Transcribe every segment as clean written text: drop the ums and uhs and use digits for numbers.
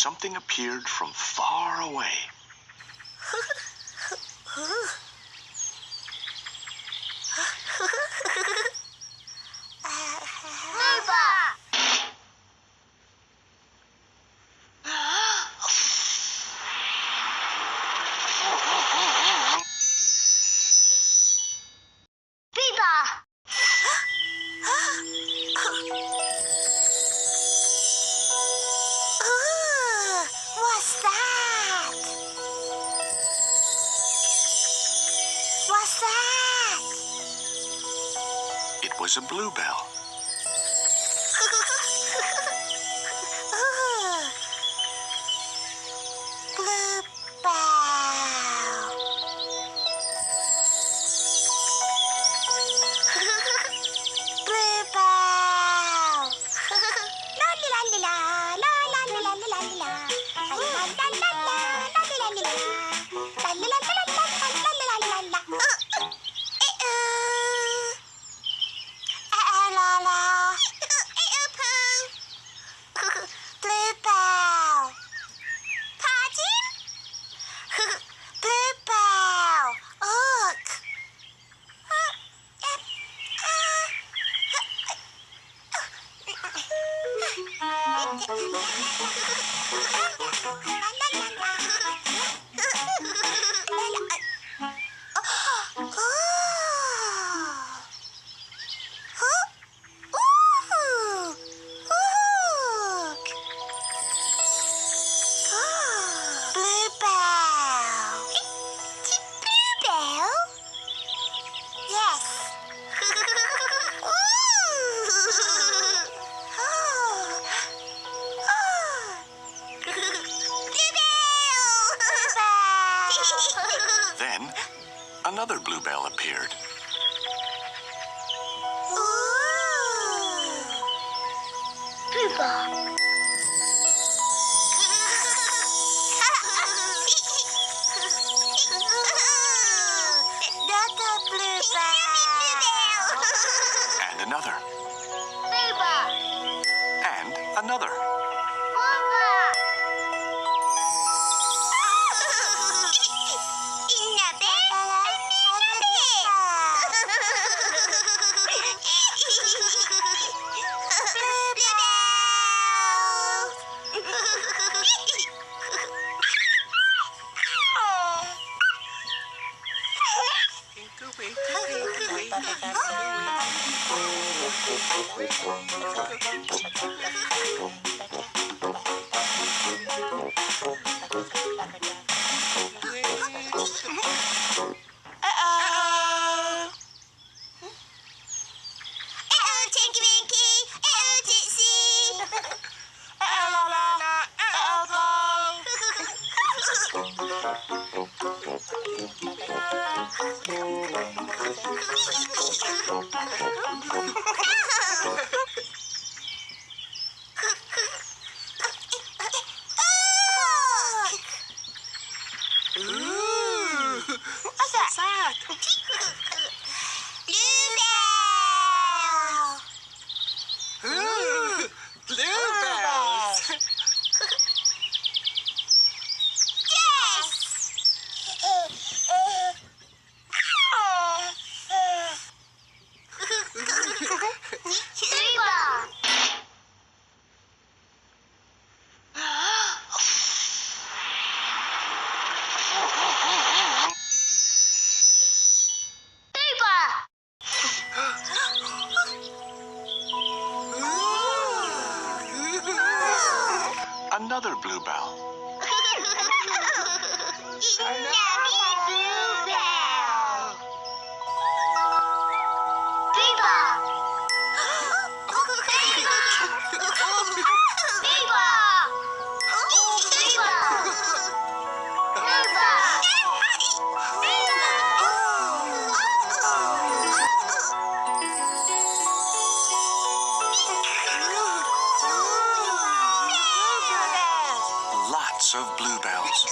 something appeared from far away. Boohbah! What's that? What's that? It was a bluebell. Then, another bluebell appeared. Boohbah. And another. Boohbah. And another. What's that? Bluebell! Bluebells! Another bluebell. Lots of bluebells.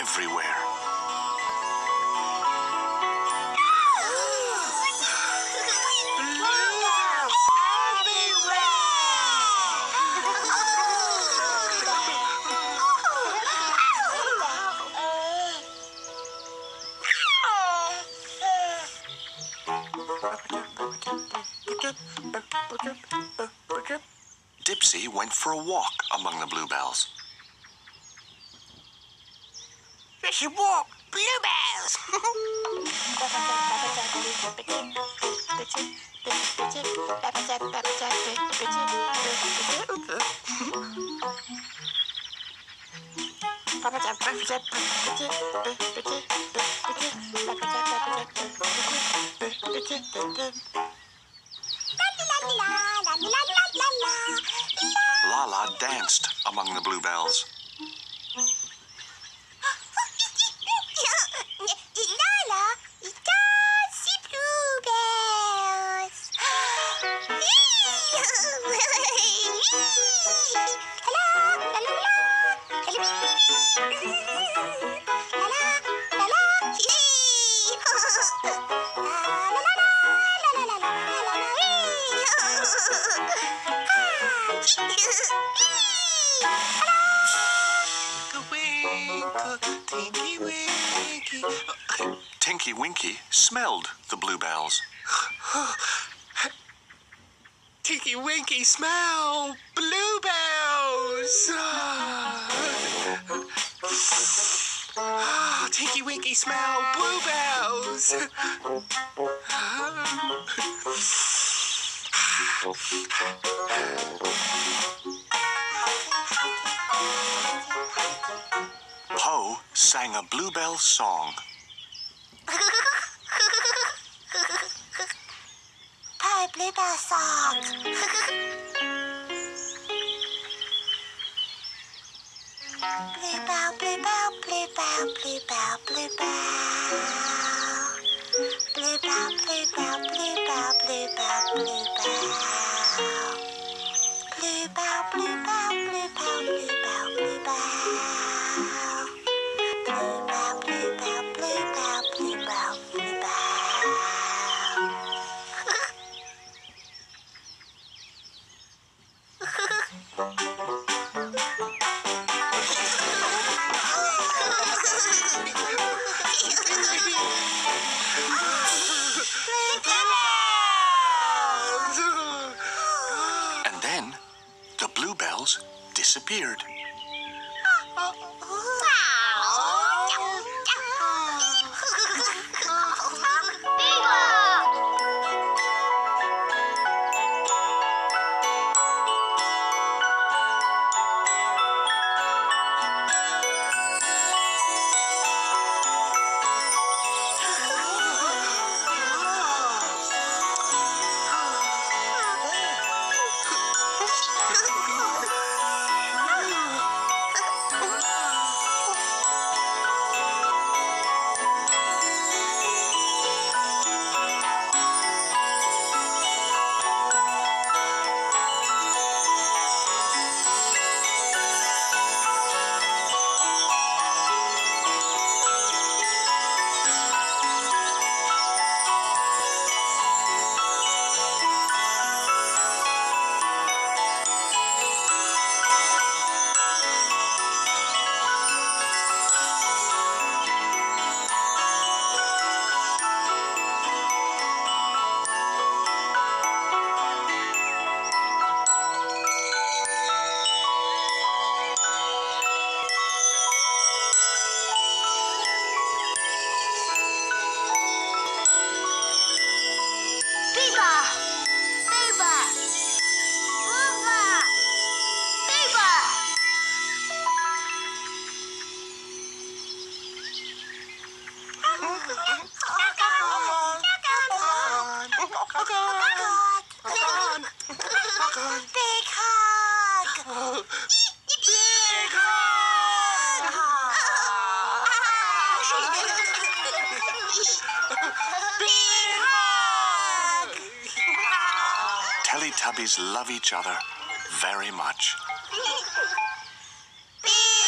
everywhere. Bluebells Dipsy went for a walk among the bluebells. Let's walk, Bluebells. Lala danced among the bluebells. Lala, dancey bluebells. Winkle, Tinky Winky. Tinky Winky smelled the bluebells. Tinky Winky smell bluebells. Tinky Winky smell bluebells. Po sang a bluebell song. Poe Bluebell song. Bluebell, bluebell, bluebell, bluebell, bluebell. Bluebell, bluebell, bluebell, bluebell, bluebell. Bluebell, bluebell, bluebell, bluebell, bluebell. Bluebell, bluebell, bluebell, bluebell, bluebell. And then the bluebells disappeared. Big hug! Big hug! Teletubbies love each other very much. Big